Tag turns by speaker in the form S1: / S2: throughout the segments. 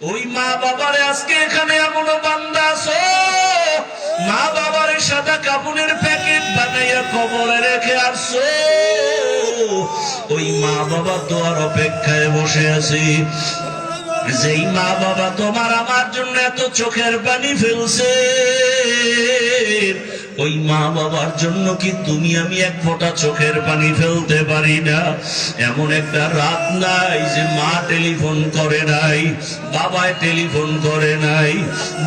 S1: ওই মা বাবার আজকে এখানে এমনও বান্দা আছো, মা বাবার সাদা কাপড়ের প্যাকেট বানাইয়া কবরে রেখে আসছো। ওই মা বাবা দোয়ার অপেক্ষায় বসে আছি। যেই মা বাবা তোমার আমার জন্য এত চোখের পানি ফেলছে, ওই মা বাবার জন্য কি তুমি আমি এক ফোঁটা চোখের পানি ফেলতে পারি না? এমন একটা রাত নাই যে মা টেলিফোন করে নাই, বাবায় টেলিফোন করে নাই,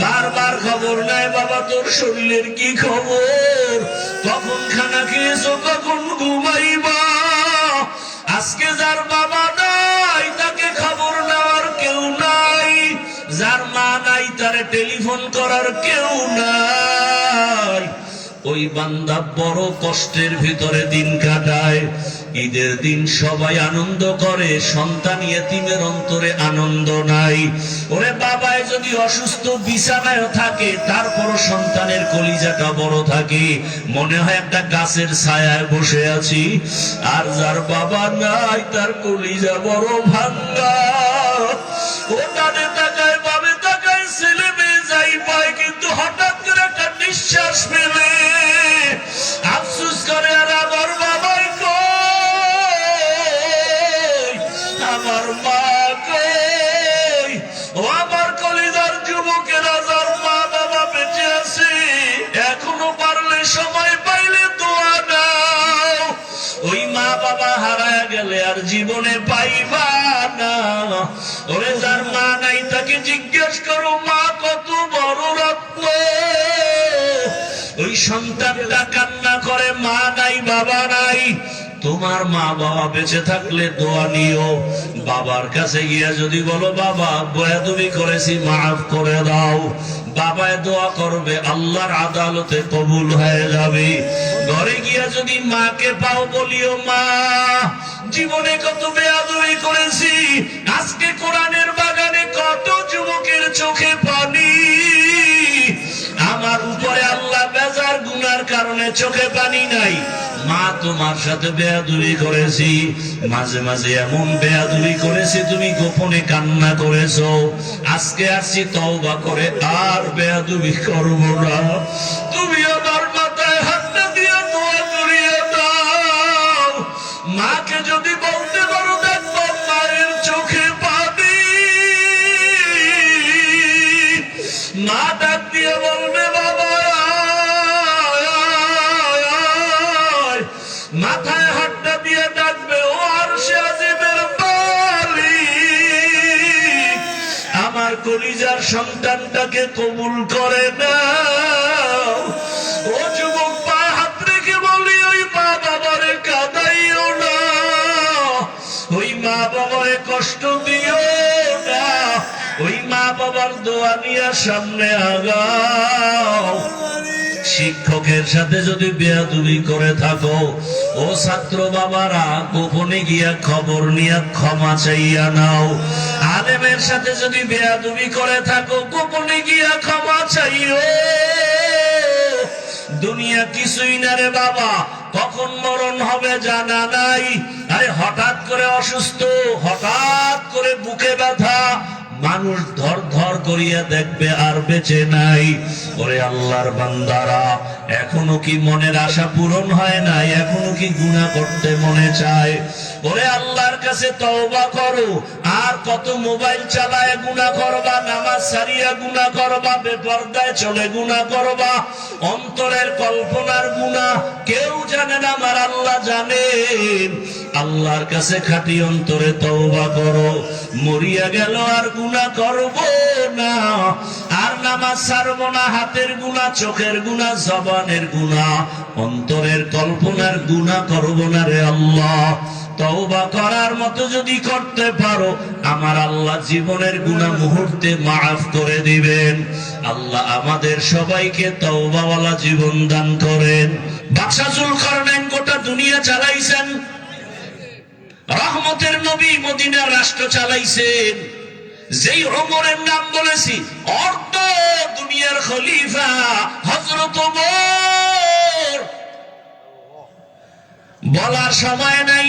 S1: বারবার খবর নাই বাবা তোর শরীরের কি খবর, কখন খানা খেয়েছো, কখন ঘুমাইবা। আজকে যার বাবা নাই তাকে খবর নেওয়ার কেউ নাই, যার মা নাই তারে টেলিফোন করার কেউ নাই। ওই বান্দা বড় কষ্টের ভিতরে দিন কাটায়। ঈদের দিন সবাই আনন্দ করে, সন্তান ইয়েতিমের অন্তরে আনন্দ নাই। ওরে বাবায় যদি অসুস্থ বিছানায় থাকে, তারপরও সন্তানের কলিজাটা বড় থাকে, মনে হয় একটা গাছের ছায়ায় বসে আছি। আর যার বাবা নাই তার কলিজা বড় ভাঙ্গা। ও ডানে তাকায় বামে তাকায়, ছেলে মেয়ে যাই পায়, কিন্তু হঠাৎ করে একটা নিঃশ্বাস ফেলে আফসোস করে আর আমার বাবাই কই, আমার মা কই। ও আমার কলিজার যুবকেরা, যার মা বাবা বেঁচে আছে, এখনো পারলে সময় পাইলে দোয়া দাও। ওই মা বাবা হারায় গেলে আর জীবনে পাইবা না। ওরে যার মা নাই তাকে জিজ্ঞেস করো মা কত বড় রত্ন। ওই সন্তানটা কান্না করে মা নাই বাবা নাই। তোমার মা বাবা বেঁচে থাকলে দোয়া নিও। বাবার কাছে গিয়া যদি বলো বাবা বেয়াদবি করেছি মাফ করে দাও, বাবায় দোয়া করবে, আল্লাহর আদালতে কবুল হয়ে যাবে। ঘরে গিয়া যদি মাকে পাও বলিও মা জীবনে কত বেয়াদবি করেছি, আজকে কোরআনের বাগানে কত যুবকের চোখে পানি, আমার উপরে আল্লাহ বেজার গুনার কারণে চোখে পানি নাই। মা তোমার সাথে বেয়াদবি করেছি, মাঝে মাঝে এমন বেয়াদবি করেছি তুমি গোপনে কান্না করেছো। আজকে আসছি তওবা করে আর বেয়াদবি করব না। তুমি আমার মাথায় হাতটা দিয়ে দোয়া করিয়ে দাও। মাকে যদি বলতে পারো দেখবো মায়ের চোখে পানি, মা ডাক দিয়ে বলবে বাবা, মাথায় হাতটা দিয়ে ডাকবে ও আরশে আজিমের মালিক, আমার কলিজার সন্তানটাকে কবুল করে নাও। ও যুবক পায়ে হাত রেখে বলি ওই মা বাবারে কাঁদাইও না, ওই মা বাবারে কষ্ট দিও না, ওই মা বাবার দোয়া নিয়ে সামনে আগাও। শিক্ষকের সাথে যদি বেয়াদবি করে থাকো, ও ছাত্র বাবারা গোপনে গিয়া খবর নিয়ে ক্ষমা চাইয়া নাও। আলেমের সাথে যদি বেয়াদবি করে থাকো, গোপনে গিয়া ক্ষমা চাইও। দুনিয়া কিছুই না রে বাবা, কখন মরণ হবে জানা নাই। আরে হঠাৎ করে অসুস্থ, হঠাৎ করে বুকে ব্যথা, মানুষ ধর ধর করিয়া দেখবে আর বেঁচে নাই। ওরে আল্লাহর বান্দারা, এখনো কি মনের আশা পূরণ হয় নাই? এখনো কি গুনাহ করতে মনে চায়? ওরে আল্লাহর কাছে তওবা করো। আর কত মোবাইল চালায় গুনাহ করবা, নামাজ ছাড়িয়া গুনাহ করবা, বেপরদায় চলে গুনাহ করবা, অন্তরের কল্পনার গুনাহ কেউ জানে না, আমার আল্লাহ জানেন। আল্লাহর কাছে খাঁটি অন্তরে তওবা করো। মরিয়া গেল আর গুনাহ করব না, আর নামাজ ছাড়ব না, হাতের গুনাহ, চোখের গুনাহ, জবানের গুনাহ, অন্তরের কল্পনার গুনাহ করব না রে আল্লাহ। তওবা করার মতো যদি করতে পারো, আমার আল্লাহ জীবনের গুনাহ মুহূর্তে মাফ করে দিবেন। আল্লাহ আমাদের সবাইকে তওবাওয়ালা জীবন দান করেন। বাদশা যুলকারনাইন গোটা দুনিয়া চালাইছেন, রহমতের নবী মদিনার রাষ্ট্র চালাইছেন। যেই ওমরের নাম বলেছি, অর্ধ দুনিয়ার খলিফা হযরত ওমর, বলার সময় নাই।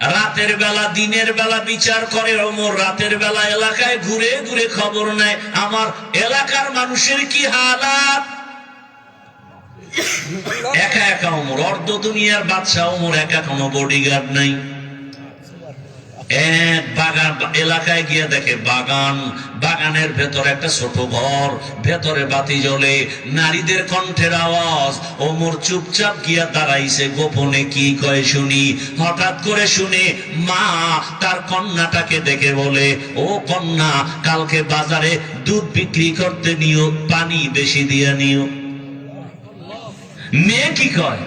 S1: রাতের বেলা দিনের বেলা বিচার করে ওমর, রাতের বেলা এলাকায় ঘুরে ঘুরে খবর নেয় আমার এলাকার মানুষের কি হালাত। একা একা ওমর, অর্ধ দুনিয়ার বাদশা ওমর একা, কোনো বডিগার্ড নাই। এক বাগান এলাকায় গিয়ে দেখে বাগান, বাগানের ভেতর একটা ছোট ঘর, ভেতরে বাতি জ্বলে, নারীদের কণ্ঠের আওয়াজ। ওমর চুপচাপ গিয়া দাঁড়াইছে, গোপনে কি কয় শুনি। হঠাৎ করে শুনে মা তার কন্যাটাকে দেখে বলে, ও কন্যা, কালকে বাজারে দুধ বিক্রি করতে নিও, পানি বেশি দিয়ে নিও। মেয়ে কি কয়,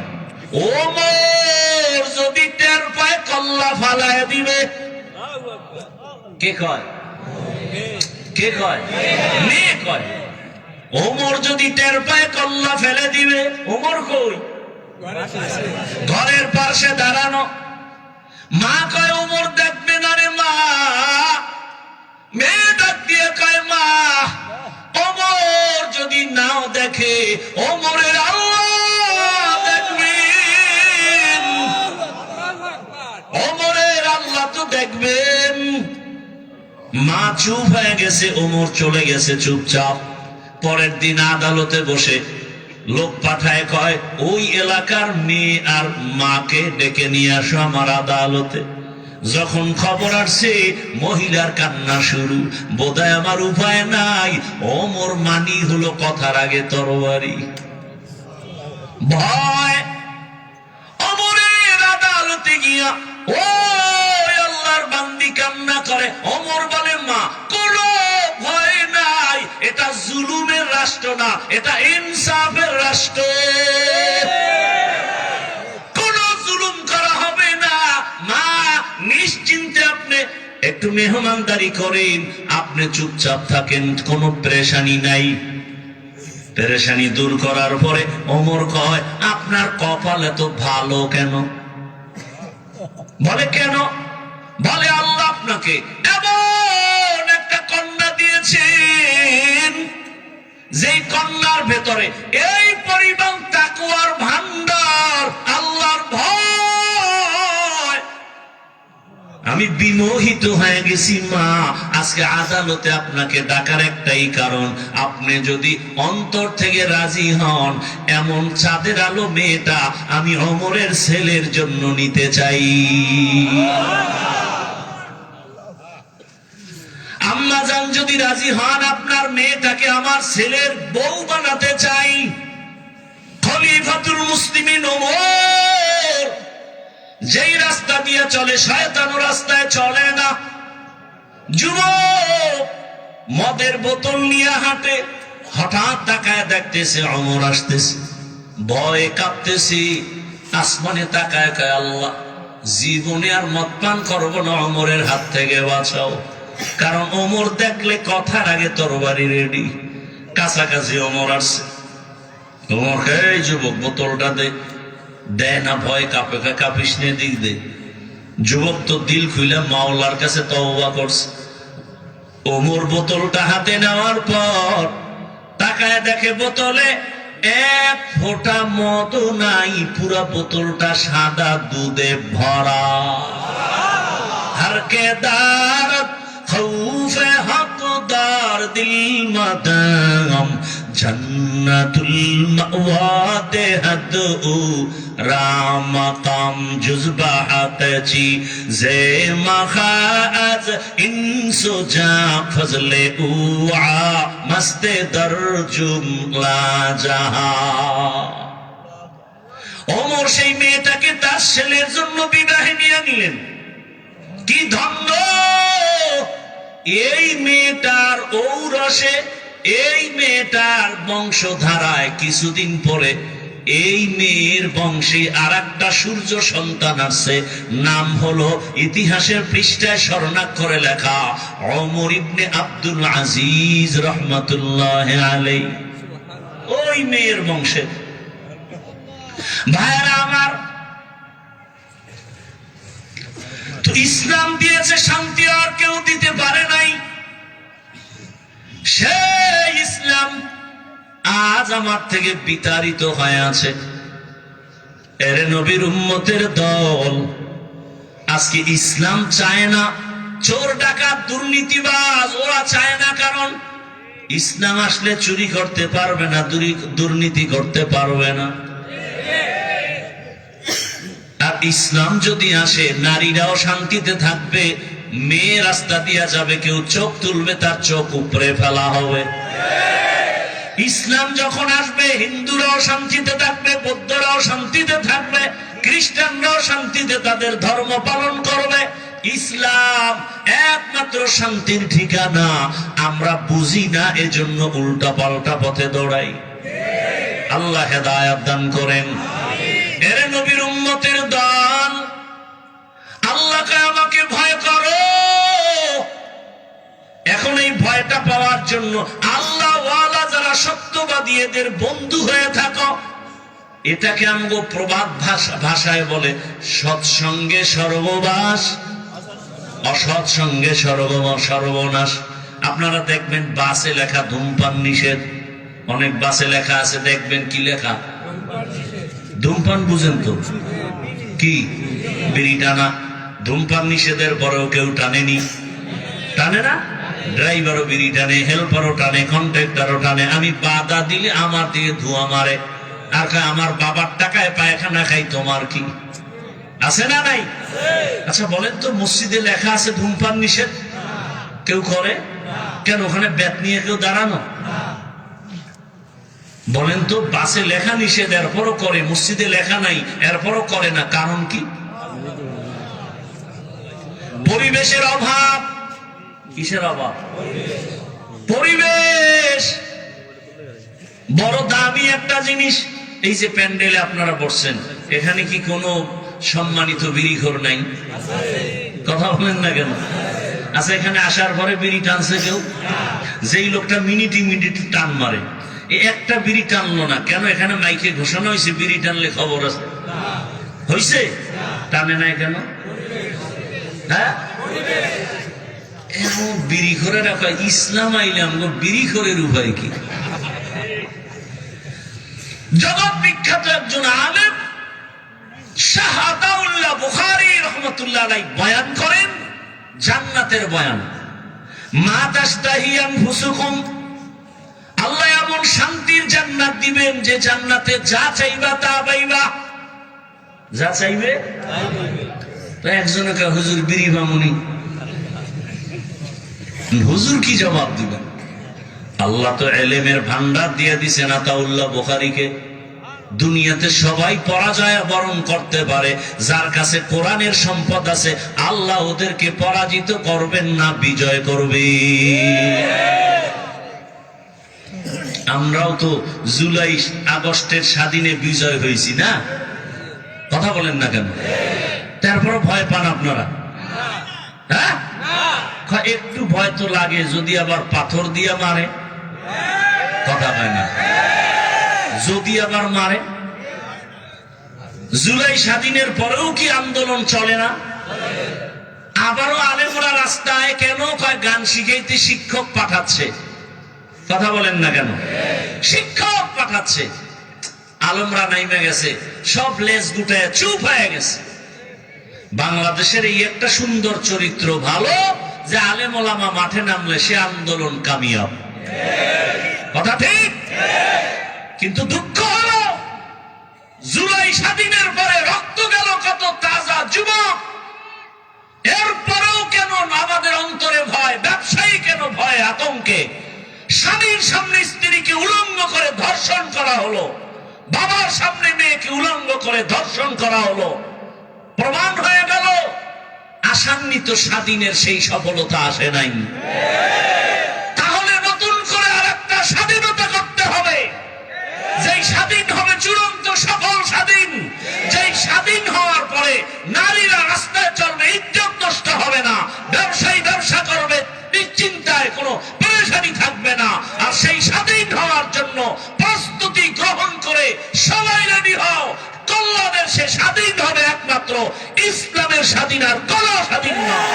S1: ওমর যদি টের পায় কল্লা ফালায় দিবে। কে কয়? কে কয়? মেয়ে কয় ওমর যদি টের পায় কল্লা ফেলে দিবে। ওমর কই? ঘরের পাশে দাঁড়ানো। মা কয় ওমর দেখবে না রে মা। মেয়ে ডাক দিয়ে কয়, মা ওমর যদি নাও দেখে, ওমরের আল্লাহ দেখবেন, ওমরের আল্লাহ তো দেখবেন। মা চুপ হয়ে গেছে, ওমর চলে গেছে চুপচাপ। পরের দিন আদালতে বসে লোক পাঠায়, কয় ওই এলাকার মেয়ে আর মাকে ডেকে নিয়ে আসো আমার আদালতে। যখন খবর আসছে মহিলার কান্না শুরু, বোধহয় আমার উপায় নাই। ওমর মানি হলো কথার আগে তরবারি। ভয় ওমরের আদালতে গিয়া ও আল্লাহর বান্দি কান্না করে। ওমর বলে, মা কোনো ভয় নাই, এটা জুলুমের রাষ্ট্র না, এটা ইনসাফের রাষ্ট্র। কোন জুলুম করা হবে না। মা নিশ্চিন্তে আপনি একটু মেহমানদারি করেন, আপনি চুপচাপ থাকেন, কোনো পেরেশানি নাই। পেরেশানি দূর করার পরে ওমর কয়, আপনার কপাল এত ভালো কেন? বলে কেন? বলে আল্লাহ আপনাকে এমন একটা কন্যা দিয়েছেন, যেই কন্যার ভেতরে এই পরিমাণ তাকওয়ার ভান্ডার, আল্লাহর ভয়। আমি বিমোহিত হয়ে গেছি মা। আজকে আদালতে আপনাকে ডাকার একটাই কারণ, আপনি যদি অন্তর থেকে রাজি হন, এমন চাঁদের আলো মেয়েটা আমি ওমরের ছেলের জন্য নিতে চাই। আম্মা জান যদি রাজি হন, আপনার মেয়েটাকে আমার ছেলের বউ বানাতে চাই। খলিফাতুল মুসলিমিন ওমর যেই রাস্তা দিয়ে চলে, শয়তান রাস্তায় চলে না। যুবক মদের বোতল নিয়ে হাঁটে, হঠাৎ তাকায় দেখতেছে ওমর আসতেছে, ভয়ে কাঁপতেছে। আসমানে তাকায় কয়, আল্লাহ জীবনে আর মদ পান করবো না, ওমরের হাত থেকে বাঁচাও। কারণ ওমর দেখলে কথার আগে তরবারি রেডি। কাছাকাছি ওমর আসছে। ওমর এই যুবক বোতলটা দে। দেয় না, ভয় কাঁপে, কাঁপিস নে, দিক দে। যুবক তো দিল খুলে মাওলার কাছে তওবা করছে। ওমর বোতলটা হাতে নেওয়ার পর তাকায় দেখে বোতলে এক ফোঁটা মদ নাই, পুরা বোতলটা সাদা দুধে ভরা। हर के दारत खौफ हकदार दिल मदाम जन्नतुल मअवा देहद उ राम काम जुज़बात ची जे मखाज इंसो जा फजले उआ मस्ते दर जुमला जहा। ওমর সেই মেয়েটাকে তার ছেলের জন্য বিবাহে নিয়ে নিলেন। কি ধন্য! এই মেয়েটার ঔরসে, এই মেয়েটার বংশধারায় কিছুদিন পরে এই মেয়ের বংশে আর একটা সূর্য সন্তান আছে। নাম হলো ইতিহাসের পৃষ্ঠায় স্বর্ণাক্ষরে লেখা ওমর ইবনে আব্দুল আজিজ রহমাতুল্লাহ আলাইহি। ওই মেয়ের বংশে। ভাইরা আমার, তো ইসলাম দিয়েছে শান্তি, আর কেউ দিতে পারে নাই। সেই ইসলাম আজ আমার থেকে বিতাড়িত হয়ে আছে। এর নবীর উম্মতের দল আজকে ইসলাম চায় না, চোর ডাকাত দুর্নীতিবাজ ওরা চায় না, কারণ ইসলাম আসলে চুরি করতে পারবে না, দুর্নীতি করতে পারবে না। আর ইসলাম যদি আসে, নারীরাও শান্তিতে থাকবে, মেয়ে রাস্তা দিয়া যাবে, কেউ চোখ তুলবে তার চোখ উপরে ফেলা হবে। ইসলাম যখন আসবে, হিন্দুরাও শান্তিতে থাকবে, বৌদ্ধরাও শান্তিতে থাকবে, খ্রিস্টানরাও শান্তিতে তাদের ধর্ম পালন করবে। ইসলাম একমাত্র শান্তির ঠিকানা। আমরা বুঝি না, এজন্য উল্টা পাল্টা পথে দৌড়াই। আল্লাহ হেদায়েত দান করেন। এরে নবীর উম্মতের দল, আল্লাহকে আমাকে ভয় করো। এখন এই ভয়টা পাওয়ার জন্য আল্লাহ ওয়ালা যারা সত্যবাদী, এদের বন্ধু হয়ে থাকো। এটাকে আমগো প্রবাদ ভাষায় বলে সৎসঙ্গে সর্ববাস, অসৎ সঙ্গে সর্বনাশ। আপনারা দেখবেন বাসে লেখা ধূমপান নিষেধ, অনেক বাসে লেখা আছে, দেখবেন কি লেখা? ধূমপান বুঝেন তো কি? বিড়ি টানা। ধূমপান নিষেধের পরেও কেউ টানেনি, টানে না? ড্রাইভারও বিড়ি টানে, হেল্পারও টানে, কন্ট্রাক্টরও টানে। আমি বাধা দিলে আমার দিয়ে ধোঁয়া মারে, আর আমার বাবার টাকায় পায়খানা খাই, তোমার কি? আছে না নাই? আচ্ছা বলেন তো, মসজিদে লেখা আছে ধূমপান নিষেধ, কেউ করে কেন? ওখানে ব্যাট নিয়ে কেউ দাঁড়ানো? বলেন তো, বাসে লেখা নিষেধ এরপরও করে, মসজিদে লেখা নাই এরপরও করে না, কারণ কি? পরিবেশের অভাব। কিসের অভাব? পরিবেশ বড় দামি একটা জিনিস। এই যে প্যান্ডেলে আপনারা বসছেন, এখানে কি কোনো সম্মানিত বিড়িখোর নাই? কথা বলেন না কেন? আচ্ছা, এখানে আসার পরে বিড়ি টানছে কেউ? যেই লোকটা মিনিটে টান মারে, একটা বিড়ি টানলো না কেন? এখানে মাইকে ঘোষণা হয়েছে বিড়ি টানলে খবর আছে, হয়েছে? টানে নাই কেন? হ্যাঁ, এমন বিড়ি করে রাখা। ইসলাম আইলাম গো, বিড়ি করে উপায় কি? জগৎ বিখ্যাত একজন আলেম শাহ আতাউল্লাহ বুখারী রাহমাতুল্লাহ আলাইহি বয়ান করেন, জান্নাতের বয়ান। মা তাশতাহি আনফুসুকুম, আল্লাহ এমন শান্তির জান্নাত দিবেন যে জান্নাতে যা চাইবা তা পাইবা, যা চাইবে তাই পাইবে। তো একজনকে হুজুর বিড়ি বামুনি, হুজুর কি জবাব দিবেন? আল্লাহ তো এলেমের ভান্ডার দিয়ে দিছেন আতাউল্লাহ বুখারীকে। দুনিয়াতে সবাই পরাজয় বরণ করতে পারে, যার কাছে কোরআনের সম্পদ আছে আল্লাহ ওদেরকে পরাজিত করবেন না, বিজয় করবে। আমরাও তো জুলাই আগস্টের স্বাধীনে বিজয় হয়েছি না? কথা বলেন না কেন? তারপর ভয় পান আপনারা? হ্যাঁ, একটু ভয় তো লাগে, যদি আবার পাথর দিয়ে মারে। কথা হয় না? যদি আবার মারে। জুলাই স্বাধীনের পরেও কি আন্দোলন চলে না? আবারও আলেমরা রাস্তায় কেন? কয় গান শিখাইতে শিক্ষক পাঠাচ্ছে। কথা বলেন না কেন? শিক্ষক পাঠাচ্ছে। আলেমরা নাইমে গেছে, সব লেজ গুটায় চুপ হয়ে গেছে। বাংলাদেশের এই একটা সুন্দর চরিত্র ভালো যে আলেম ওলামা মাঠে নামলে সে আন্দোলন কামিয়াব। কথা ঠিক? কিন্তু দুঃখ হলো জুলাই স্বাধীনের পরে রক্ত গেল কত তাজা যুবক, এরপরেও কেন আমাদের অন্তরে ভয়? ব্যবসায়ী কেন ভয়, আতঙ্কে? স্বামীর সামনে স্ত্রীকে উলঙ্গ করে ধর্ষণ করা হলো, বাবার সামনে মেয়েকে উলঙ্গ করে ধর্ষণ করা হলো। প্রমাণ হয়ে গেল আশান্বিত স্বাধীনের সেই সফলতা আসে নাই। তাহলে নতুন করে আরেকটা স্বাধীনতা করতে হবে, যেই স্বাধীন হবে চূড়ান্ত সফল স্বাধীন, যেই স্বাধীন হওয়ার পরে নারীরা রাস্তায় চলবে, ইজ্জত নষ্ট হবে না, ব্যবসায়ী ব্যবসা করবে, নিশ্চিন্তায় কোনো পেরেশানি থাকবে না। আর সেই স্বাধীন হওয়ার জন্য প্রস্তুতি গ্রহণ করে সবাই রেডি হও। কল্যাণের সে স্বাধীন হবে একমাত্র ইসলামের স্বাধীন, আর কোন স্বাধীন নয়।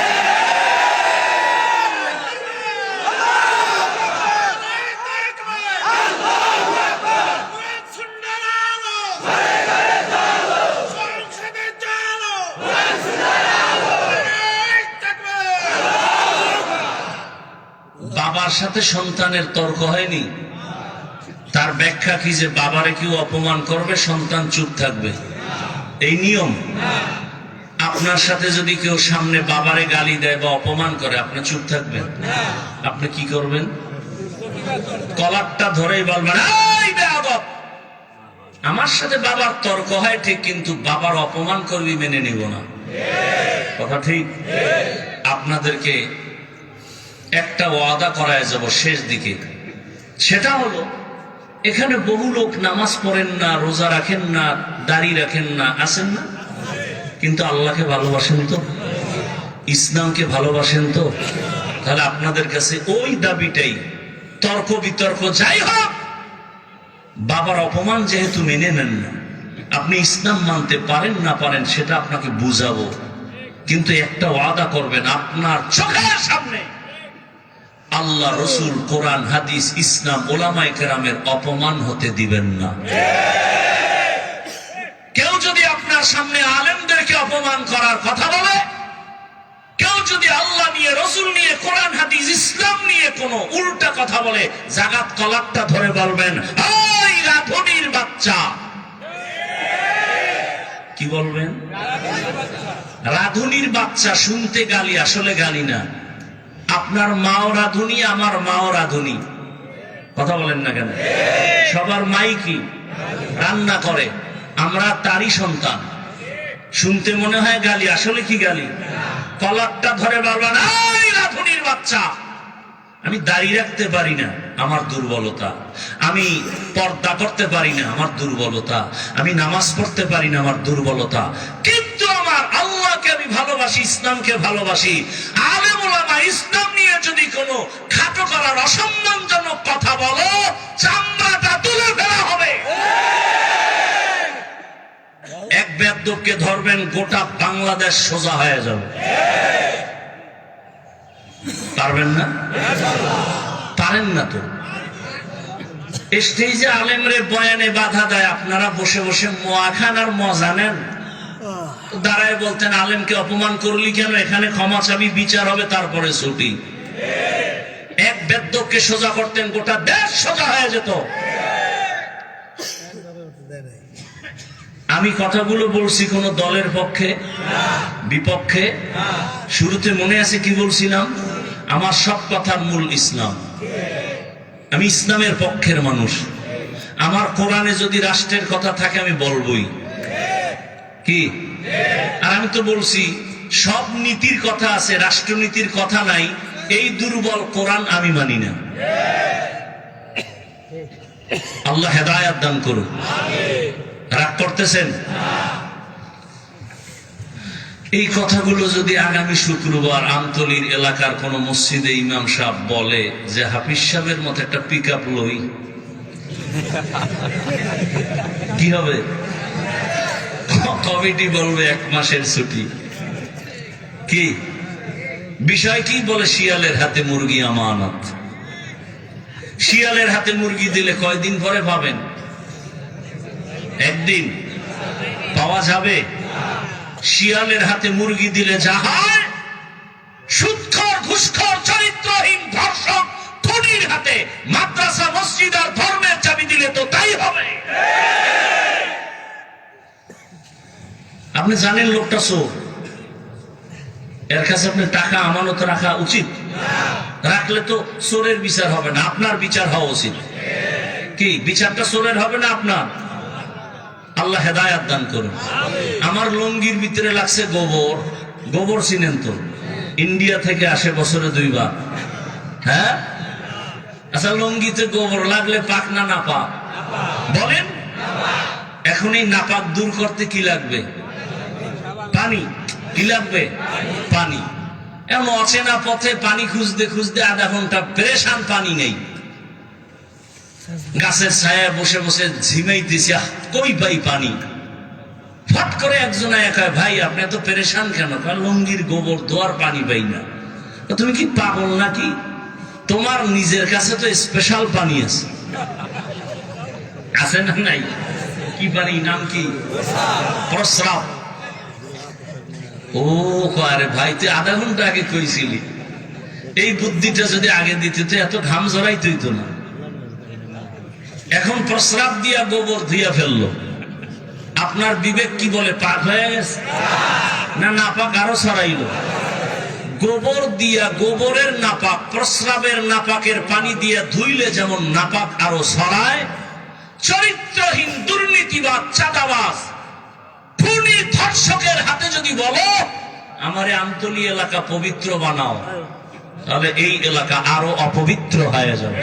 S1: বাবার সাথে সন্তানের তর্ক হয়নি? তার ব্যাখ্যা কি যে বাবারে কেউ অপমান করবে সন্তান চুপ থাকবে, এই নিয়ম? আপনার সাথে যদি কেউ সামনে বাবারে গালি দেয় বা অপমান করে, আপনি চুপ থাকবেন? আপনি কি করবেন? কলারটা ধরেই বলবেন, এই বেয়াদব, আমার সাথে বাবার তর্ক হয় ঠিক, কিন্তু বাবার অপমান করবি মেনে নিব না। কথা ঠিক? আপনাদেরকে একটা ওয়াদা করায় যাব শেষ দিকে, সেটা হলো এখানে বহু লোক নামাজ পড়েন না, রোজা রাখেন না, দাড়ি রাখেন না, আছেন না? কিন্তু আল্লাহকে ভালোবাসেন তো, ইসলামকে ভালোবাসেন তো? তাহলে আপনাদের কাছে ওই দাবিটাই, তর্ক বিতর্ক যাই হোক, বাবার অপমান যেহেতু মেনে নেন না, আপনি ইসলাম মানতে পারেন না পারেন সেটা আপনাকে বুঝাবো, কিন্তু একটা ওয়াদা করবেন, আপনার চোখের সামনে আল্লাহ, রসুল, কোরআন, হাদিস, ইসলাম, ওলামায়ে কেরামের অপমান হতে দিবেন না। কেউ যদি আপনার সামনে আলেমদেরকে অপমান করার কথা বলে, কেউ যদি আল্লাহ নিয়ে, রসুল নিয়ে, কোরআন, হাদিস, ইসলাম নিয়ে কোনো উল্টা কথা বলে, জাগাত কলারটা ধরে বলবেন, ওই রাধুনির বাচ্চা। কি বলবেন? রাধুনির বাচ্চা। শুনতে গালি, আসলে গালি না। আপনার মাও রাধুনি, আমার মাও রাধুনি। কথা বলেন না কেন? সবার মাই কি রান্না করে, আমরা তারই সন্তান। শুনতে মনে হয় গালি, আসলে কি গালি? কলারটা ধরে বলবেন, এই রাধুনির বাচ্চা। আমি দাড়ি রাখতে পারি না, আমার দুর্বলতা। আমি পর্দা করতে পারি না, আমার দুর্বলতা। আমি নামাজ পড়তে পারি না, আমার দুর্বলতা। কিন্তু আমার আল্লাহকে আমি ভালোবাসি, ইসলামকে ভালোবাসি। আলেম ওলামা ইসলাম নিয়ে যদি কোনো খাটো করার অসম্মানজনক কথা বলো, চামড়াটা তুলে ফেলা হবে। এক বেয়াদবকে ধরবেন, গোটা বাংলাদেশ সোজা হয়ে যাবে। পারবেন না? পারেন না তো। স্টেজে আলেমরে বয়ানে বাধা দেয়, আপনারা বসে বসে মোয়া খান আর মজা নেন। দাঁড়ায় বলতেন, আলেমকে অপমান করলি কেন? এখানে ক্ষমা চাবি, বিচার হবে, তারপরে ছুটি। এক বেদ্যকে সোজা করতেন, গোটা দেশ সোজা হয়ে যেত। আমি কথাগুলো বলছি কোন দলের পক্ষে, বিপক্ষে? শুরুতে মনে আছে কি বলছিলাম? আমার সব কথার মূল ইসলাম। আমি ইসলামের পক্ষের মানুষ। আমার কোরআনে যদি রাষ্ট্রের কথা থাকে আমি বলবই। কি? আর আমি তো বলছি সব নীতির কথা আছে, রাষ্ট্রনীতির কথা নাই। এই দুর্বল কোরআন আমি মানি না। আল্লাহ হেদায়েত দান করুন। রাগ করতেছেন? এই কথাগুলো যদি আগামী শুক্রবার আমতলীর এলাকার কোন মসজিদে ইমাম সাহেব বলে যে হাফিজ সাহেবের মতো একটা পিক আপ লই, কি হবে? কমিটি বলবে 1 মাসের ছুটি। কি বিষয়? কি বলে? শিয়ালের হাতে মুরগি আমানত। শিয়ালের হাতে মুরগি দিলে কয়দিন পরে পাবেন? একদিন পাওয়া যাবে? শিয়ালের হাতে মুরগি দিলে যা হয়, সুদখোর, ঘুষখোর, চরিত্রহীন, ধর্ষক, খুনির হাতে মাদ্রাসা, মসজিদ আর ধর্মের চাবি দিলে তো তাই হবে। আপনি জানেন লোকটা চোর, এর কাছে আপনি টাকা আমানত রাখা উচিত? রাখলে তো চোরের বিচার হবে না, আপনার বিচার হওয়া উচিত। কি বিচারটা চোরের হবে না আপনার? আল্লাহ হেদায়েত দান করুন। আমার লঙ্গির ভিতরে লাগছে গোবর। গোবর চিনেন তো? ইন্ডিয়া থেকে আসে বছরে 2 বার। হ্যাঁ, আচ্ছা, লঙ্গিতে গোবর লাগলে পাক না নাপাক? বলেন। এখন এই নাপাক দূর করতে কি লাগবে? পানি। কি লাগবে? পানি। এমন অচেনা পথে পানি খুঁজতে খুঁজতে আধা ঘন্টা পেরেশান, পানি নেই। গাছের ছায়ায় বসে বসে ঝিমাইতেছি, কই পাই পানি? ফট করে একজন একা, ভাই আপনি এত পেরেশান কেন? লঙ্গির গোবর ধোয়ার পানি পাই না। তুমি কি পাগল নাকি? তোমার নিজের কাছে তো স্পেশাল পানি আছে। আছে না নাই? কি পানি? নাম কি? প্রস্রাব। ও আরে ভাই, তুই আধা ঘন্টা আগে কইছিলি। এই বুদ্ধিটা যদি আগে দিতে তো এত ঘাম জড়াইতেই তো না। এখন প্রস্রাব দিয়া গোবর ধুইয়া ফেললো, আপনার বিবেক কি বলে পাক হয়ে গেছে না নাপাক আরো ছড়াইলো? গোবর দিয়া গোবরের নাপাক, প্রস্রাবের নাপাকের পানি দিয়া ধুইলে যেমন নাপাক আরো ছড়ায়, চরিত্রহীন দুর্নীতিবাদ চাঁদাবাজ খুনি ধর্ষকের হাতে যদি বলো আমারে আমতলী এলাকা পবিত্র বানাও, তাহলে এই এলাকা আরো অপবিত্র হয়ে যাবে।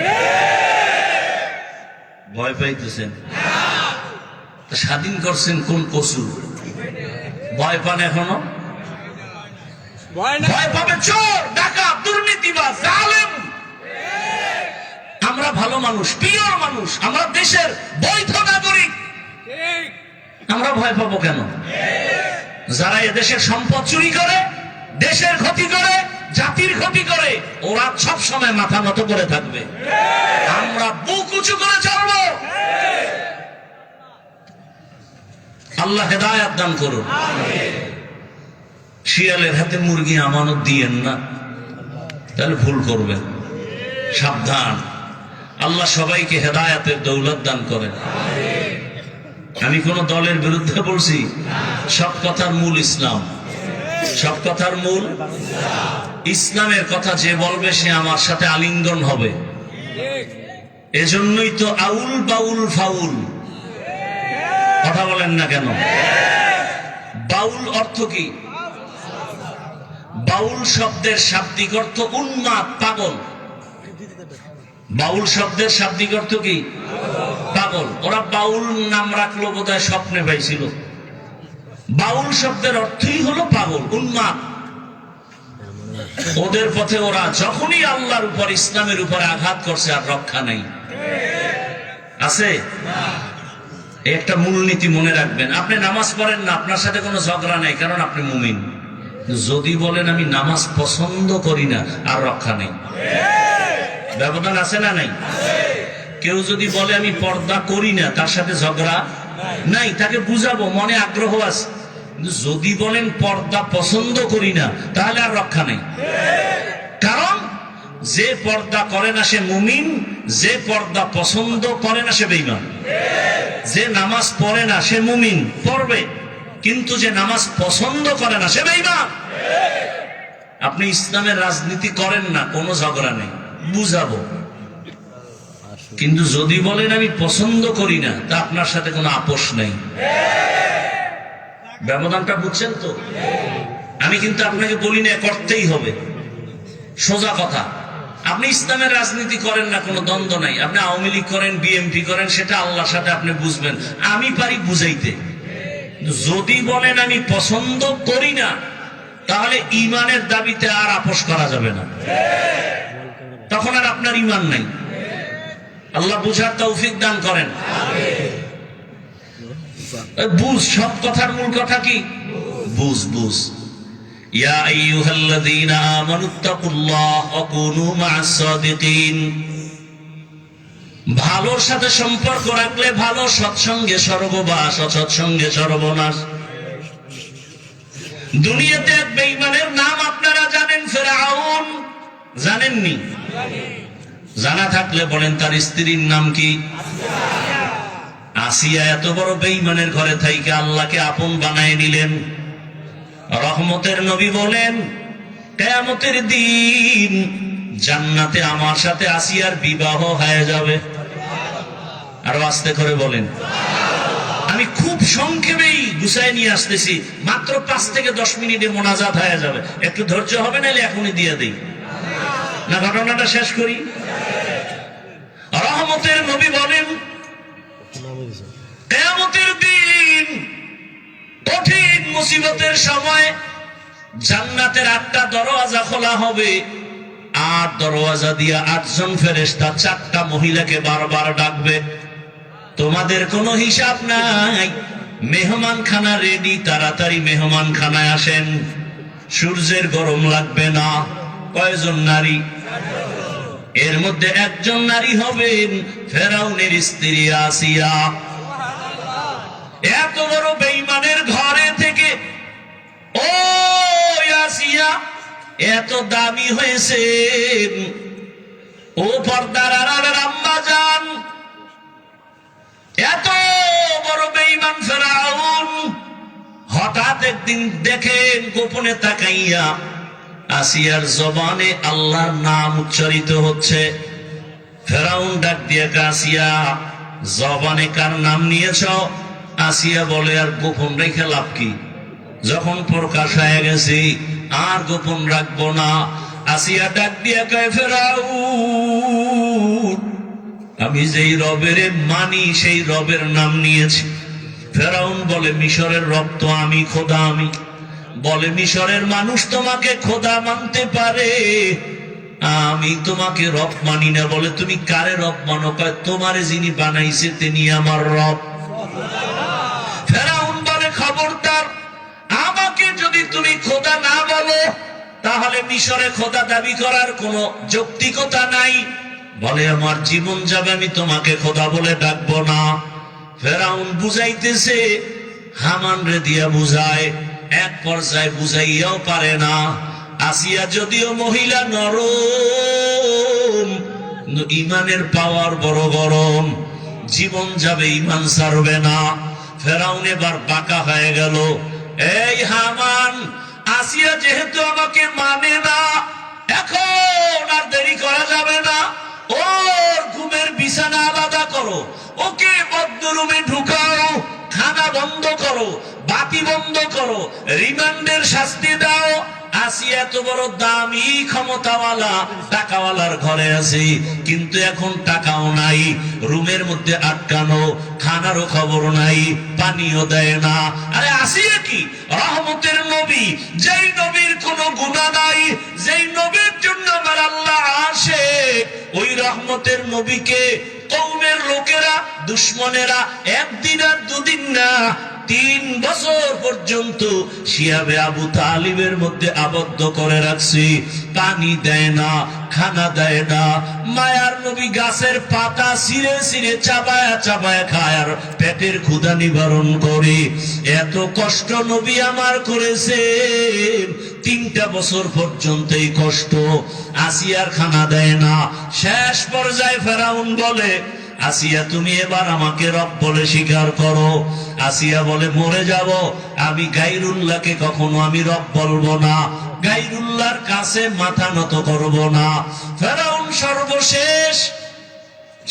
S1: ভয় পাইতেছেন? স্বাধীন করছেন কোন কসু? ভয় পান এখনো? ভয় পাবে চোর, ডাকাত, দুর্নীতিবাজ, জালেম। আমরা ভালো মানুষ, পিওর মানুষ, আমরা দেশের বৈধ নাগরিক, আমরা ভয় পাবো কেন? যারা এদেশের সম্পদ চুরি করে, দেশের ক্ষতি করে, জাতির ক্ষতি করে, ওরা সব সময় মাথা নত করে থাকবে, আমরা বুক উঁচু করে চলবো। আল্লাহ হেদায়েত দান করুন। শিয়ালের হাতে মুরগি আমানত দিয়েন না, তাহলে ভুল করবেন, সাবধান। আল্লাহ সবাইকে হেদায়েতের দৌলত দান করেন। আমি কোন দলের বিরুদ্ধে বলছি? সব কথার মূল ইসলাম, সব কথার মূল ইসলামের কথা যে বলবে সে আমার সাথে আলিঙ্গন হবে। এজন্যই তো আউল বাউল ফাউল কথা বলেন না কেন? বাউল অর্থ কি? বাউল শব্দের শাব্দিক অর্থ উন্মাদ, পাগল। বাউল শব্দের শাব্দিক অর্থ কি? পাগল। ওরা বাউল নাম রাখলো বোধহয় স্বপ্নে পাইছিল। বাউল শব্দের অর্থই হলো পাগল, উন্মাদ। ওদের পথে ওরা যখনই আল্লাহর উপর, ইসলামের উপর আঘাত করছে আর রক্ষা নাই। আছে? একটা মূলনীতি মনে রাখবেন, আপনি নামাজ পড়েন না, আপনার সাথে কোনো ঝগড়া নাই, কারণ আপনি মুমিন। যদি বলেন আমি নামাজ পছন্দ করি না, আর রক্ষা নেই। ব্যবধান আছে না নাই? কেউ যদি বলে আমি পর্দা করি না, তার সাথে ঝগড়া নাই, তাকে বুঝাবো, মনে আগ্রহ আছে। কিন্তু যদি বলেন পর্দা পছন্দ করি না, তাহলে আর রক্ষা নেই। কারণ যে পর্দা করে না সে মুমিন, যে পর্দা পছন্দ করে না সে বেঈমান। যে নামাজ পড়ে না সে মুমিন, পড়বে, কিন্তু যে নামাজ পছন্দ করে না সে বেঈমান। আপনি ইসলামের রাজনীতি করেন না, কোনো ঝগড়া নেই, বুঝাবো। কিন্তু যদি বলেন আমি পছন্দ করি না, তা আপনার সাথে কোনো আপোষ নেই। ব্যবধানটা বুঝছেন তো? আমি কিন্তু আপনাকে বলি না করতেই হবে, সোজা কথা। আপনি ইসলামের রাজনীতি করেন না, কোনো দ্বন্দ্ব নাই। আপনি আওয়ামী লীগ করেন, বিএনপি করেন, সেটা আল্লাহর সাথে আপনি বুঝবেন। আমি পারি বুঝাইতে। যদি বলেন আমি পছন্দ করি না, তাহলে ইমানের দাবিতে আর আপোষ করা যাবে না, তখন আর আপনার ইমান নাই। আল্লাহ বুঝার তৌফিক দান করেন। বুঝ, সব কথার মূল কথা কি? বুঝ, বুঝ। ইয়া আইয়ুহাল্লাযীনা আমানুত্তাকুল্লাহ ওয়া কুনু মা'আস সাদিকিন। ভালোর সাথে সম্পর্ক রাখলে ভালো, সৎসঙ্গে সর্ববাস, অসৎসঙ্গে সর্বনাশ। দুনিয়াতে এক বেঈমানের নাম আপনারা জানেন, ফিরআউন। জানেননি? জানা থাকলে বলেন তার স্ত্রীর নাম কি? আসিয়া। এত বড় বেঈমানের ঘরে থাইকে আল্লাহকে আপন বানায় নিলেন। রহমতের নবী বলেন কিয়ামতের দিন জান্নাতে আমার সাথে আসিয়ার বিবাহ হয়ে যাবে। আরো আস্তে করে বলেন। আমি খুব সংক্ষেপেই গুছায় নিয়ে আসতেছি, মাত্র 5 থেকে 10 মিনিটে মোনাজাত হয়ে যাবে। একটু ধৈর্য হবে, নাহলে এখনই দিয়ে দেই না। ঘটনাটা শেষ করি। রহমতের নবী বলেন কিয়ামতের দিন কঠিন মুসিবতের সময় জান্নাতের 8টা দরওয়াজা খোলা হবে, আর দরওয়াজা দিয়ে 8 জন ফেরেশতা 4টা মহিলাকে বারবার ডাকবে, তোমাদের কোনো হিসাব নাই, মেহমান খানা রেডি, তাড়াতাড়ি মেহমান খানায় আসেন, সূর্যের গরম লাগবে না। কয়জন নারী? এর মধ্যে একজন নারী হবেন ফেরাউনের স্ত্রী আসিয়া। এত বড় বেঈমানের ঘরে থেকে ও আসিয়া এত দামি হয়েছে। ও পর্দার আড়ালের আম্মা জান, এত বড় বেঈমান ফেরাউন হঠাৎ একদিন দেখেন গোপনে তাকাইয়া আসিয়ার জবানে আল্লাহর নাম উচ্চারিত হচ্ছে। ফেরাউন ডাক দিয়ে, আসিয়া জবানে কার নাম নিয়েছ? আসিয়া বলে, আর গোপন রেখে লাভ কি, যখন প্রকাশ হয়ে গেছি আর গোপন রাখবো না। আসিয়া ডাক দিয়ে কয়, ফেরাউন আমি যেই রবের মানি সেই রবের নাম নিয়েছি। ফেরাউন বলে, মিশরের রব তো আমি, খোদা আমি। বলে, মিশরের মানুষ তোমাকে খোদা মানতে পারে, আমি তোমাকে রব মানি না। বলে, তুমি কারে রব মানো? কয়, তোমারে যিনি বানাইছে তিনি আমার রব। ফেরাউন বলে, খবরদার, আমাকে যদি তুমি খোদা না বলো তাহলে মিশরে খোদা দাবি করার কোনো যৌক্তিকতা নাই। বলে, আমার জীবন যাবে, আমি তোমাকে খোদা বলে ডাকবো না। ফেরাউন বুঝাইতেছে, হামান রে দিয়া বুঝায়, এক পর্যায়ে বুঝাইয়াও পারে না। আসিয়া যদিও মহিলা নরম, ইমানের পাওয়ার বড় গরম, জীবন যাবে, ইমান ছাড়বে না। ফেরাউন এবার বাঁকা হয়ে গেল। এই হামান, আসিয়া যেহেতু আমাকে মানে না, এখন আর দেরি করা যাবে না। ওর ঘুমের বিছানা আলাদা করো, ওকে বদ্ধরুমে ঢুকাও, খানা বন্ধ করো, বাতি বন্ধ করো, রিমান্ডের শাস্তি দাও। আসিয়া এত বড় দামি ক্ষমতাওয়ালা টাকাওয়ালার ঘরে আছে, কিন্তু এখন টাকাও নাই, রুমের মধ্যে আটকানো, খানারও খবর নাই, পানিও দেয় না। আরে আসিয়া কি রহমতের নবী, যেই নবীর কোনো গুনাহ নাই, যেই নবীর জন্য আমার আল্লাহ আসে, ওই রহমতের নবীকে কওমের লোকেরা, দুশমনেরা একদিন আর দুদিন না 3 বছর পর্যন্ত শিয়াবে আবু তালিবের মধ্যে আবদ্ধ করে রাখছি। পানি দেয় না, খানা দেয় না। মায়ার নবী গাছের পাতা ছিঁড়ে ছিঁড়ে চাবায়া চাবায়া খায় আর পেটের ক্ষুধা নিবারণ করে। এত কষ্ট নবী আমার করেছে, 3টা বছর পর্যন্ত এই কষ্ট। আসিয়ার খানা দেয় না। শেষ পর্যায়ে ফেরাউন বলে, আসিয়া তুমি এবার আমাকে রব বলে স্বীকার করো। আসিয়া বলে, মরে যাব, আমি গায়রুল্লাহকে কখনো আমি রব বলবো না, গায়রুল্লাহর কাছে মাথা নত করব না। ফেরাউন সর্বশেষ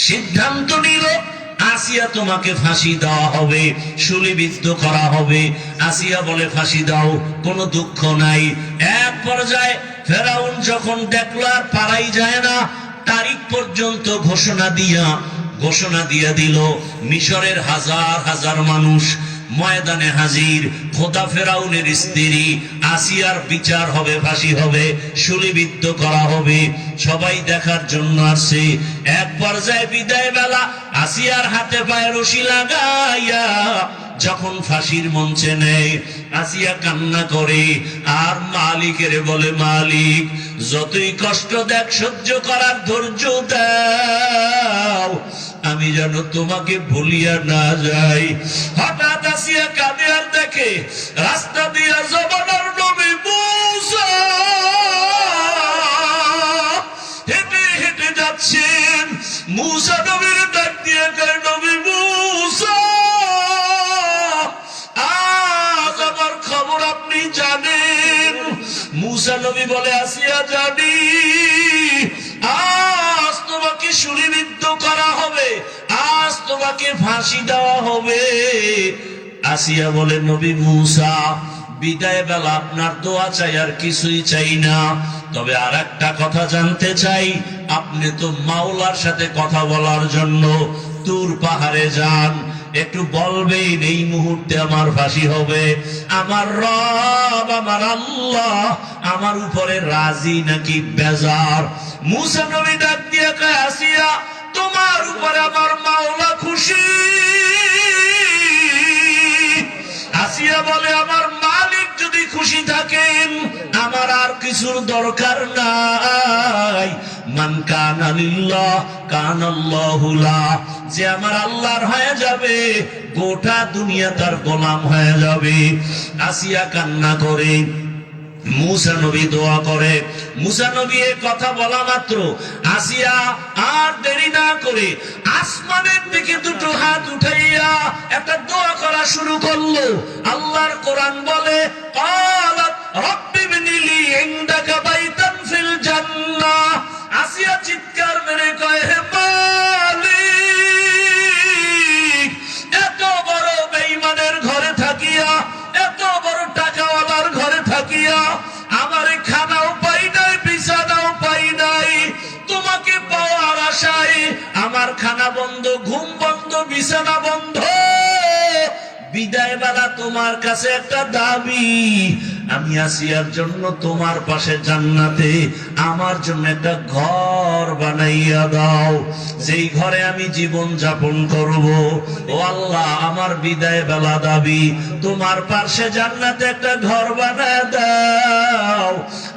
S1: সিদ্ধান্ত নিল, আসিয়া তোমাকে ফাঁসি দেওয়া হবে, শুলিবিদ্ধ করা হবে। আসিয়া বলে, ফাঁসি দাও, কোনো দুঃখ নাই। এক পর্যায়ে ফেরাউন যখন দেখলো আর পারাই যায় না, তারিখ পর্যন্ত ঘোষণা দিয়া দিল, মিশরের হাজার হাজার মানুষ ময়দানে হাজির। খোদা ফেরাউনের স্ত্রী আসিয়ার বিচার হবে, ফাঁসি হবে, শুলিবিদ্ধ করা হবে, সবাই দেখার জন্য আসছে। এক পর্যায়ে বিদায় বেলা আসিয়ার হাতে পায়ে রশি লাগাইয়া যখন ফাঁসির মঞ্চে নেয়, আসিয়া কান্না করে আর মালিকের বলে, মালিক যতই কষ্ট দেখ সহ্য করার ধৈর্য দাও, আমি যেন তোমাকে ভুলিয়া না যাই। হঠাৎ আসিয়া কাঁদে আর দেখে রাস্তা দিয়া জমানার নবী মূসা হেঁটে হেঁটে যাচ্ছেন। মূসা নবীর ডাক দিয়ে কয়, নবী মূসা, আজ আমার খবর আপনি জানেন? মূসা নবী বলে, আসিয়া জানি, আজ তোমাকে শুলিবিদ্ধ করা হবে, আজ তোমাকে ফাঁসি দেওয়া হবে। আসিয়া বলে, নবী মূসা, বিদায় বেলা আপনার দোয়া চাই, আর কিছুই চাই না। তবে আর একটা কথা জানতে চাই, আপনি তো মাওলার সাথে কথা বলার জন্য তুর পাহাড়ে যান, একটু বলবেন এই মুহূর্তে আমার ফাঁসি হবে, আমার রব, আমার আল্লাহ আমার উপরে রাজি নাকি বেজার? মূসা নবী ডাক দিয়ে কয়, আসিয়া তোমার উপরে আমার মাওলা খুশি। আসিয়া বলে, আমার মালিক যদি খুশি থাকেন আমার আর কিছুর দরকার নাই। মান কানা লিল্লাহ কানাল্লাহু লাহ, যে আমার আল্লাহর হয়ে যাবে গোটা দুনিয়া তার গোলাম হয়ে যাবে। আসিয়া কান্না করে মুসা নবী দোয়া করে। মুসা নবী এই কথা বলা মাত্র আসিয়া আর দেরি না করে আসমানের দিকে দুটো হাত উঠাইয়া একটা দোয়া করা শুরু করলো। আল্লাহর কোরআন বলে ক্বালাত রাব্বি ইবনি লি ইনদাকা বাইতান ফিল জান্নাহ। আসিয়া চিৎকার মেরে কয়, হে মালিক, এত বড় বেঈমানের ঘরে থাকিয়া, এত বড় টাকাওয়ালার ঘরে থাকিয়া আমার খানাও পাই নাই, বিছানাও পাই নাই। তোমাকে পাওয়ার আশায় আমার খানা বন্ধ, ঘুম বন্ধ, বিছানা বন্ধ। বিদায় বেলা তোমার কাছে একটা দাবি, আমি আসিয়ার জন্য তোমার পাশে জান্নাতে আমার জন্য একটা ঘর বানাইয়া দাও, যেই ঘরে আমি জীবন যাপন করব। ও আল্লাহ, আমার বিদায় বেলা দাবি তোমার পাশে জান্নাতে একটা ঘর বানায় দাও।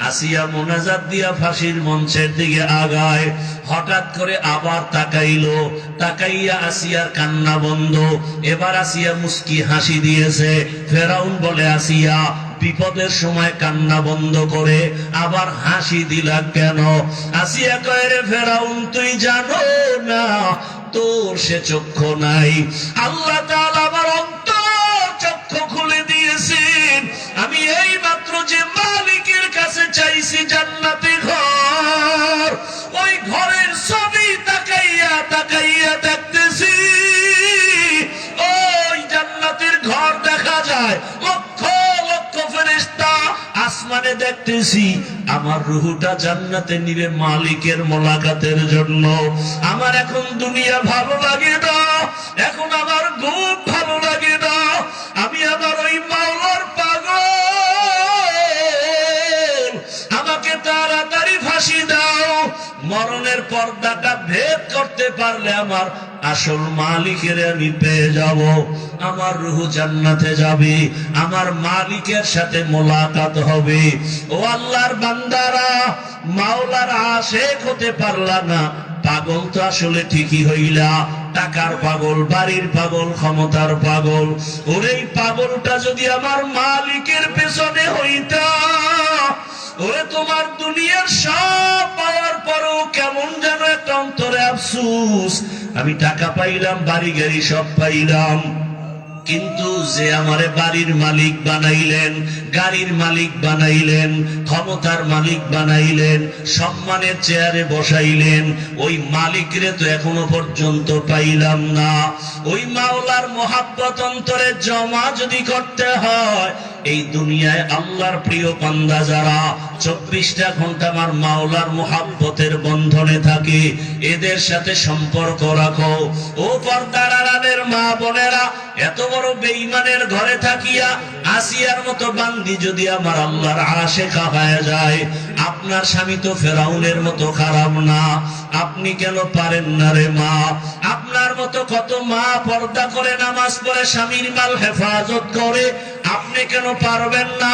S1: আসিয়া মোনাজাত দিয়া ফাঁসির মঞ্চের দিকে আগায়। হঠাৎ করে আবার তাকাইলো, তাকাইয়া আসিয়ার কান্না বন্ধ। এবার আসিয়া মুস্কি হাসি দিয়েছে। ফেরাউন বলে, আসিয়া বিপদের সময় কান্না বন্ধ করে আবার হাসি দিলা কেন? আসিয়া কয়, রে ফেরাউন, তুই জানো না তোর সে চক্ষু নাই? আল্লাহ তাআলা আমার অন্তর চক্ষু খুলে দিয়েছেন। আমি এই মাত্র যে মালিকের কাছে চাইছি জান্নাতে ঘর, ওই ঘরের ছবি তাকাইয়া তাকাইয়া দেখতেছি ওই জান্নাতের ঘর দেখা যায়। লক্ষ লক্ষ ফেরেশতা আসমানে দেখতেছি। আমার রূহটা জান্নাতে নিবে মালিকের মোলাকাতের জন্য। আমার এখন দুনিয়া ভালো লাগে না, এখন আমার ঘুম ভালো লাগে না। আমি আমার ওই মাওলার পাগল। আমাকে তাড়াতাড়ি ফাঁসি দাও। মরণের পর্দাটা ভেদ করতে পারলে আমার আসল মালিকের আমি পেয়ে যাব। আমার রূহ জান্নাতে যাবে, আমার মালিকের সাথে মোলাকাত হবে। ও আল্লাহর বান্দারা, মাওলার আশিক হতে পারলা না, পাগল তো আসলে ঠিকই হইলা। টাকার পাগল, বাড়ির পাগল, ক্ষমতার পাগল। ওরে এই পাগলটা যদি আমার মালিকের পেছনে হইতা, ওরে তোমার দুনিয়ার সব পাওয়ার পরও কেমন যেন একটা অন্তরে আফসোস। আমি টাকা পাইলাম, বাড়ি গাড়ি সব পাইলাম, কিন্তু যে আমারে বাড়ির মালিক বানাইলেন, গাড়ির মালিক বানাইলেন, ক্ষমতার মালিক বানাইলেন, সম্মানের চেয়ারে বসাইলেন, ওই মালিকরে তো এখনো পর্যন্ত পাইলাম না। ওই মাওলার মোহাব্বত অন্তরে জমা যদি করতে হয়, এই দুনিয়ায় আল্লাহর প্রিয় বান্দা যারা 24টা ঘন্টা আমার মাওলার মোহাব্বতের বন্ধনে থাকে, এদের সাথে সম্পর্ক রাখো। ও পর্দার আড়ালের মা বোনেরা, এত বড় বেঈমানের ঘরে থাকিয়া আসিয়ার মতো বান্দি যদি আমার আল্লাহর আশিকা হয়ে যায়, আপনার স্বামী তো ফেরাউনের মতো খারাপ না, আপনি কেন পারেন না রে মা? আপনার মতো কত মা পর্দা করে নামাজ পড়ে স্বামীর মাল হেফাজত করে, আপনি কেন পারবেন না?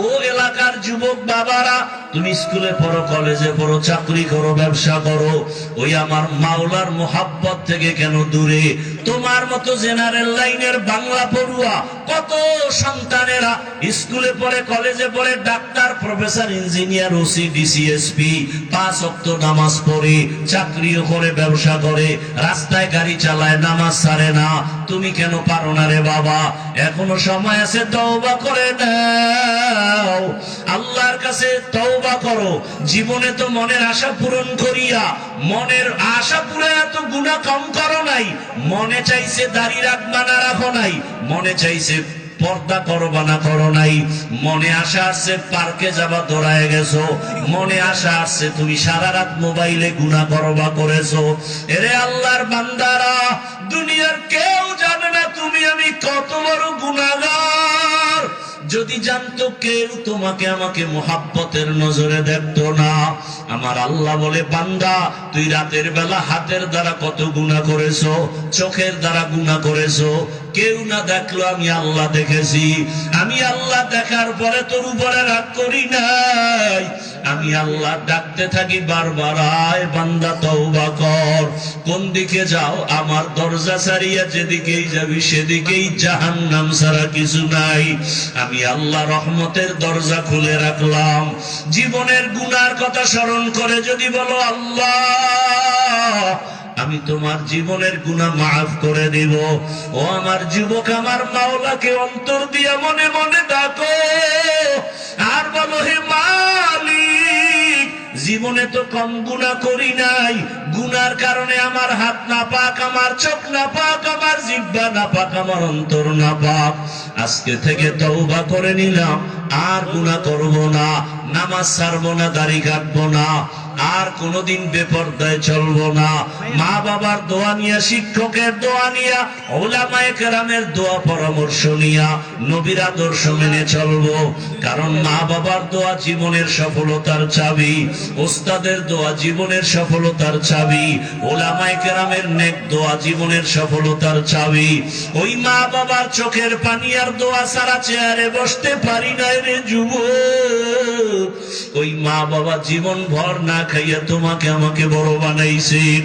S1: ও এলাকার যুবক বাবারা, তুমি স্কুলে পড়ো, কলেজে পড়ো, চাকরি করো, ব্যবসা করো, ওই আমার মাওলার মোহাব্বত থেকে কেন দূরে? তোমার মতো জেনারেল লাইনের বাংলা পড়ুয়া কত সন্তানেরা স্কুলে পড়ে, কলেজে পড়ে, doctor, professor, engineer, OC, DC SP, 5 ওয়াক্ত নামাজ পড়ে, চাকরিও করে, ব্যবসা করে, রাস্তায় গাড়ি চালায়, নামাজ ছাড়ে না। তুমি কেন পারো না রে বাবা? এখনো সময় আছে, তওবা করে নাও, আল্লাহর কাছে তওবা করো। জীবনে তো মনের আশা পূরণ করিয়া, মনের আশা পুরো এত গুনাহ কম করো নাই। মনে চাইছে দাড়ি রাখবা না রাখো নাই, মনে চাইছে পর্দা করবা না করো নাই, মনে আশা আসছে পার্কে যাবা দৌড়ায় গেছো, মনে আশা আসছে তুমি সারা রাত মোবাইলে গুনাহ করবা করেছো। এরে আল্লাহর বান্দারা, দুনিয়ার কেউ জানে না তুমি আমি কত বড় গুনাহগার। যদি জানতো কেউ, তোমাকে আমাকে মোহাব্বতের নজরে দেখতো না। আমার আল্লাহ বলে, বান্দা, তুই রাতের বেলা হাতের দ্বারা কত গুনাহ করেছো, চোখের দ্বারা গুনাহ করেছো, কেউ না দেখলো আমি আল্লাহ দেখেছি। আমি আল্লাহ দেখার পরে তোর উপরে রাগ করি নাই। আমি আল্লাহ ডাকতে থাকি বারবার, আয় বান্দা তওবা কর। কোন দিকে যাও? আমার দরজা ছাড়িয়া যেদিকেই যাবি সেদিকেই জাহান্নাম ছাড়া কিছু নাই। আমি আল্লাহ রহমতের দরজা খুলে রাখলাম। জীবনের গুনার কথা স্মরণ করে যদি বলো আল্লাহ আমি তোমার জীবনের গুনাহ মাফ করে দিব, ও আমার যুবক আমার মাওলাকে অন্তর দিয়া মনে মনে ডাকো আর বলো, হে মালিক জীবনে তো কম গুনাহ করি নাই, গুনার কারণে আমার হাত না পাক, আমার চোখ না পাক, আমার জিহ্বা না পাক, আমার অন্তর না পাক। আজকে থেকে তওবা করে নিলাম, আর গুনাহ করব না, নামাজ ছাড়বো না, দাড়ি কাটবো না, আর কোনদিন বেপরদায় চলবো না। মা বাবার দোয়া নিয়া, শিক্ষকের দোয়া নিয়া, উলামায়ে কেরামের দোয়া পরামর্শ নিয়া নবীর আদর্শ মেনে চলবো। কারণ মা বাবার দোয়া জীবনের সফলতার চাবি, ওস্তাদের দোয়া জীবনের সফলতার চাবি, উলামায়ে কেরামের নেক দোয়া জীবনের সফলতার চাবি। ওই মা বাবার চোখের পানি আর দোয়া ছাড়া চেয়ারে বসতে পারি না রে যুবক। ওই মা বাবা জীবন ভর না খাইয়া তোমাকে আমাকে বড় বানাইছেন।